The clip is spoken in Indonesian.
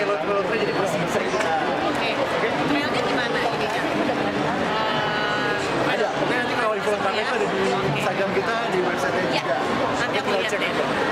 lotre jadi pasti sering kita. Oke. Trailnya gimana ininya? Ada, pokoknya nanti kalau info lengkapnya itu ada di Instagram kita, di website-nya Ya, juga. nanti aku Tinggal lihat cek deh. aja.